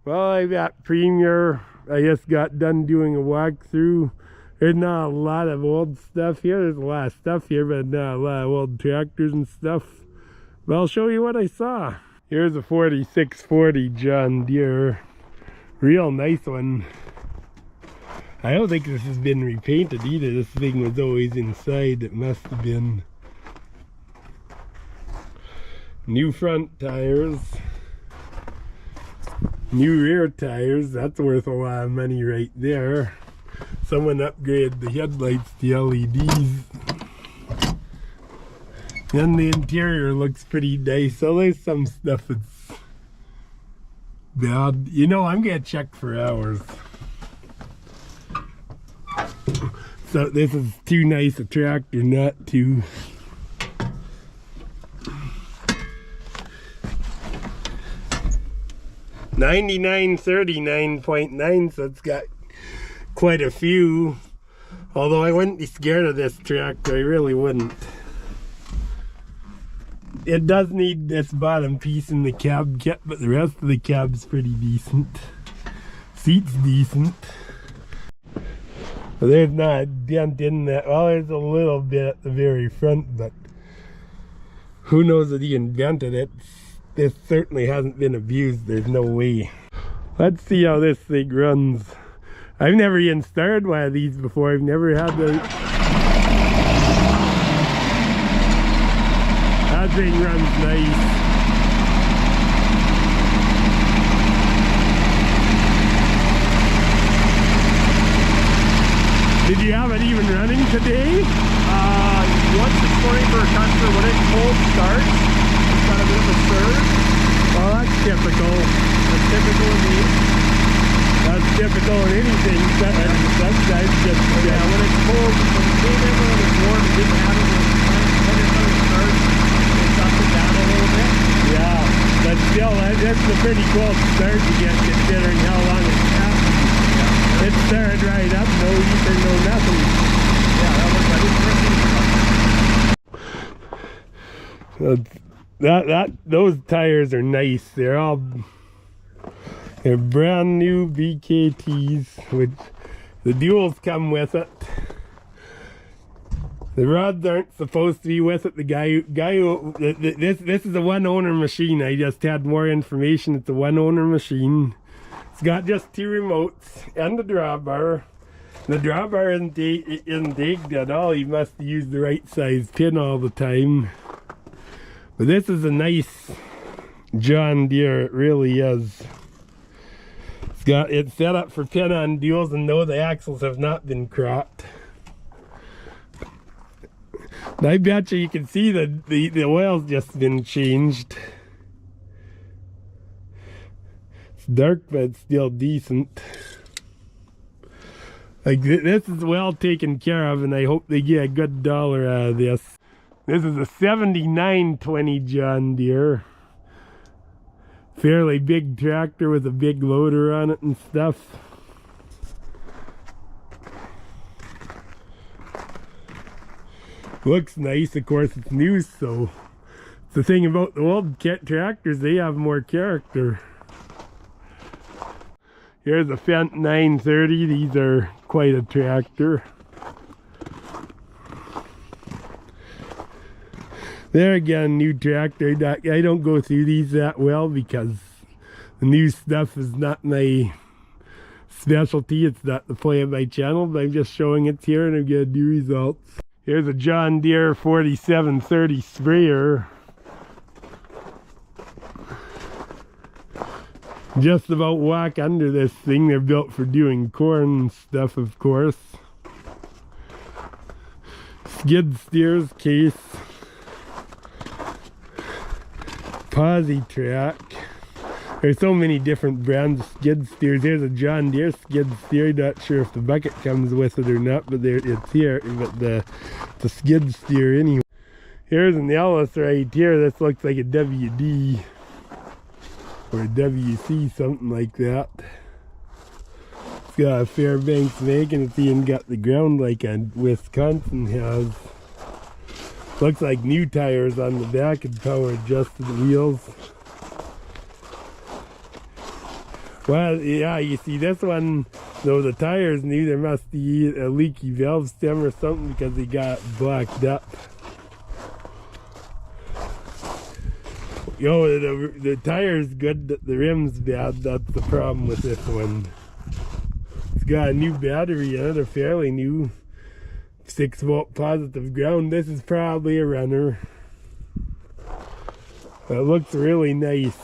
Well, I got Premier. I just got done doing a walkthrough. There's not a lot of old stuff here. There's a lot of stuff here, but not a lot of old tractors and stuff. But I'll show you what I saw. Here's a 4640 John Deere. Real nice one. I don't think this has been repainted either. This thing was always inside. It must have been. New front tires. New rear tires. That's worth a lot of money right there. Someone upgraded the headlights to LEDs. And the interior looks pretty nice. So there's some stuff that's bad. You know, I'm gonna check for hours. So this is too nice a tractor not to. $99.39, so it's got quite a few. Although I wouldn't be scared of this tractor, I really wouldn't. It does need this bottom piece in the cab kit, but the rest of the cab's pretty decent. Seat's decent. But there's not a dent in that. Well, there's a little bit at the very front, but who knows that he invented it. This certainly hasn't been abused. There's no way. Let's see how this thing runs. I've never even started one of these before. I've never had the... That thing runs nice. Did you have it even running today? Once this morning for a customer, when it cold starts, it's got a bit of a surge. Well, that's typical. That's typical of me. That's typical in anything. Sometimes just... Yeah, when it's cold, when it came in when it was warm, it didn't have it. When it starts, it's up and down a little bit. Yeah, but still, that's a pretty cold start to get considering how long it's happened. Yeah. It started right up, no ether, no nothing. Yeah, that was, I didn't Those tires are nice. They're brand new BKTs, which the duals come with it. The rods aren't supposed to be with it. The guy who this is a one owner machine. I just had more information. It's a one owner machine. It's got just two remotes and the drawbar. The drawbar isn't digged at all. You must use the right size pin all the time. But this is a nice John Deere. It really is. It's set up for pin-on duals, and no, the axles have not been cropped. I bet you can see the oil's just been changed. It's dark, but it's still decent. Like, this is well taken care of, and I hope they get a good dollar out of this. This is a 7920 John Deere. Fairly big tractor with a big loader on it and stuff. Looks nice. Of course, it's new, so the thing about the old tractors, they have more character. Here's a Fendt 930. These are quite a tractor. There again, new tractor. I don't go through these that well because the new stuff is not my specialty. It's not the play of my channel, but I'm just showing it here and I'm getting new results. Here's a John Deere 4730 sprayer. Just about walk under this thing. They're built for doing corn and stuff, of course. Skid steers case. Posi track. There's so many different brands of skid steers. Here's a John Deere skid steer. Not sure if the bucket comes with it or not, but it's here. But the skid steer anyway. Here's an Allis right here. This looks like a WD or a WC, something like that. It's got a Fairbanks make, and it's even got the ground like a Wisconsin has. Looks like new tires on the back and power adjusted wheels. Well, yeah, you see this one, though the tire's new, there must be a leaky valve stem or something because they got blacked up. Yo, the tire's good, the rim's bad, that's the problem with this one. It's got a new battery in it, a fairly new 6-volt positive ground. This is probably a runner. It looks really nice.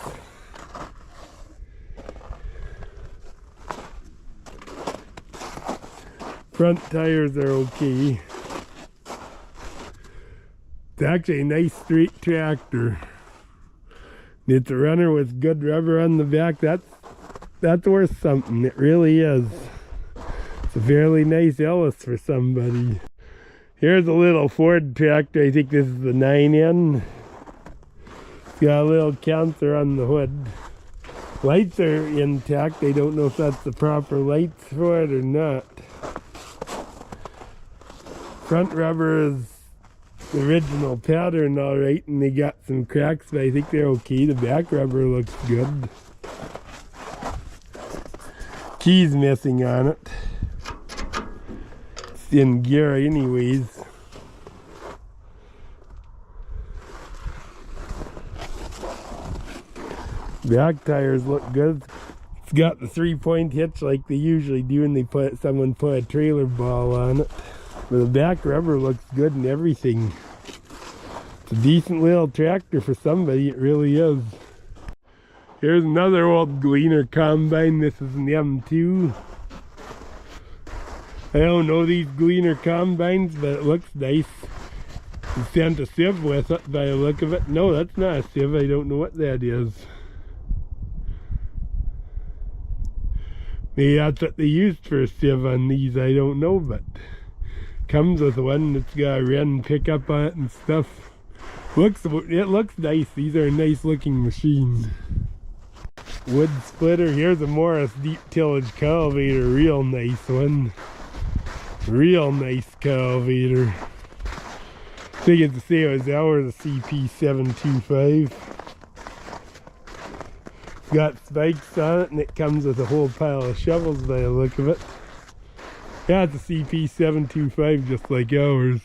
Front tires are okay. It's actually a nice straight tractor. It's a runner with good rubber on the back. That's worth something. It really is. It's a fairly nice Allis for somebody. Here's a little Ford tractor. I think this is the 9N. It's got a little counter on the hood. Lights are intact. I don't know if that's the proper lights for it or not. Front rubber is the original pattern alright, and they got some cracks, but I think they're okay. The back rubber looks good. Key's missing on it. It's in gear anyways. Back tires look good. It's got the 3-point hitch like they usually do when they someone put a trailer ball on it. But the back rubber looks good and everything. It's a decent little tractor for somebody, it really is. Here's another old Gleaner combine. This is an M2. I don't know these Gleaner combines, but it looks nice. He sent a sieve with it by the look of it. No, that's not a sieve. I don't know what that is. Maybe that's what they used for a sieve on these. I don't know, but comes with one that's got a Wren pickup on it and stuff. It looks nice. These are a nice looking machine. Wood splitter. Here's a Morris deep tillage cultivator. Real nice one. Real nice cultivator. I think it's the same as ours, a CP725. It's got spikes on it and it comes with a whole pile of shovels by the look of it. Yeah, it's a CP725 just like ours.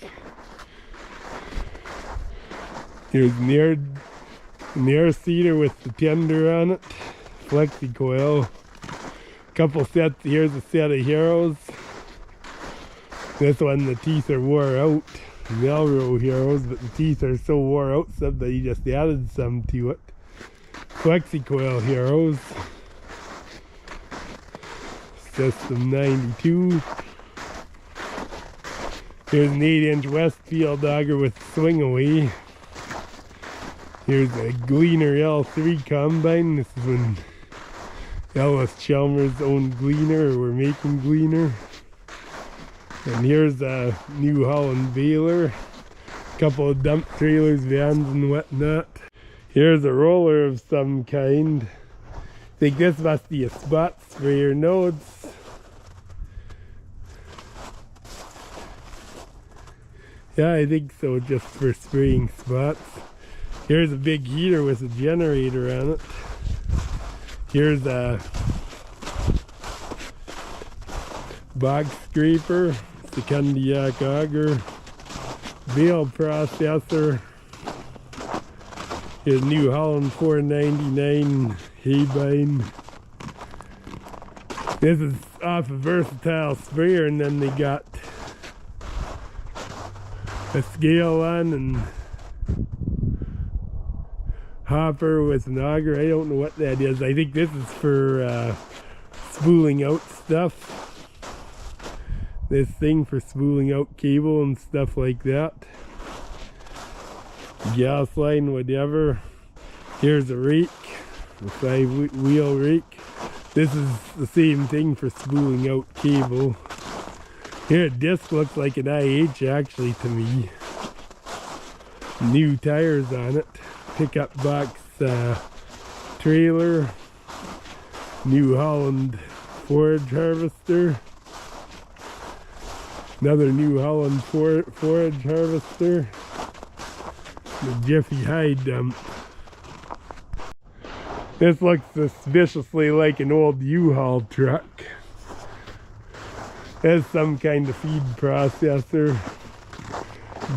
Here's an air seeder with the tender on it. Flexi coil. Couple sets. Here's a set of Heroes. This one, the teeth are wore out. Melrow Heroes, but the teeth are so wore out, somebody just added some to it. Flexi coil Heroes. System 92. Here's an 8-inch Westfield auger with swing away. Here's a Gleaner L3 combine. This is when Allis-Chalmers owned Gleaner, or were making Gleaner. And here's a New Holland baler. A couple of dump trailers, vans and whatnot. Here's a roller of some kind. I think this must be a spot sprayer. No, it's... yeah, I think so, just for spraying spots. Here's a big heater with a generator on it. Here's a box scraper, Secundiac auger, bale processor. Here's New Holland 499 haybine. This is off a versatile sprayer, and then they got a scale on and hopper with an auger. I don't know what that is. I think this is for spooling out stuff. This thing for spooling out cable and stuff like that. Gas line, whatever. Here's a rake, a 5-wheel rake. This is the same thing for spooling out cable. Here, a disc looks like an IH actually to me. New tires on it. Pickup box trailer. New Holland forage harvester. Another New Holland forage harvester. The Jiffy hide dump. This looks suspiciously like an old U-Haul truck. There's some kind of feed processor.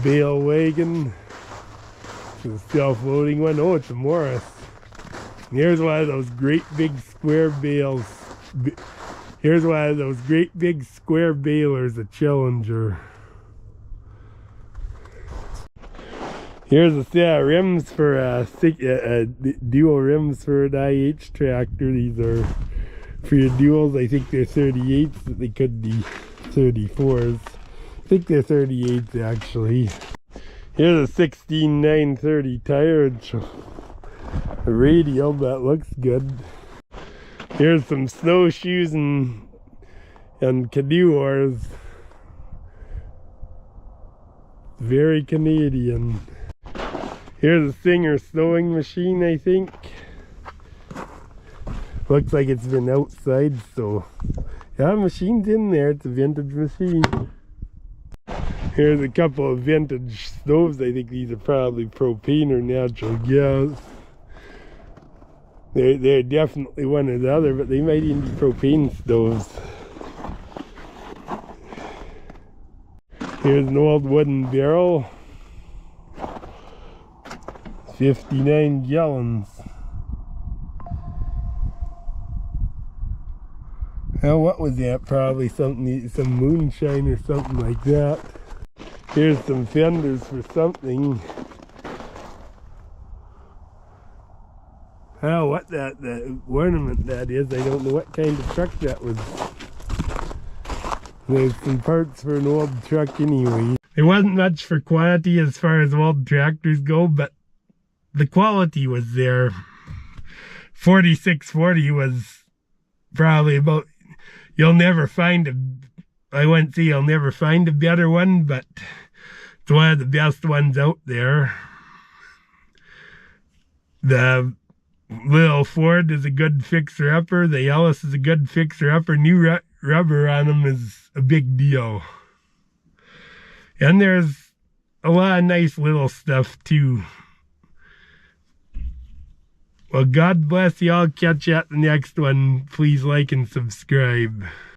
Bale wagon. It's a self-loading one. Oh, it's a Morris. Here's one of those great big square bales. Here's one of those great big square balers, a Challenger. Here's a set of rims for dual rims for an IH tractor. These are for your duals. I think they're 38s, but they could be 34s. I think they're 38s actually. Here's a 16-930 tire. It's a radial that looks good. Here's some snowshoes and canoe oars. Very Canadian. Here's a Singer sewing machine, I think. Looks like it's been outside, so yeah, machine's in there. It's a vintage machine. Here's a couple of vintage stoves. I think these are probably propane or natural gas. They're definitely one or the other, but they might even be propane stoves. Here's an old wooden barrel. 59 gallons. Well, what was that? Probably something, some moonshine or something like that. Here's some fenders for something. Oh, what the ornament that is. I don't know what kind of truck that was. There's some parts for an old truck anyway. There wasn't much for quantity as far as old tractors go, but the quality was there. 4640 was probably about, you'll never find I wouldn't say you'll never find a better one, but it's one of the best ones out there. The little Ford is a good fixer-upper. The Allis is a good fixer-upper. New rubber on them is a big deal. And there's a lot of nice little stuff too. Well, God bless you. I'll catch you at the next one. Please like and subscribe.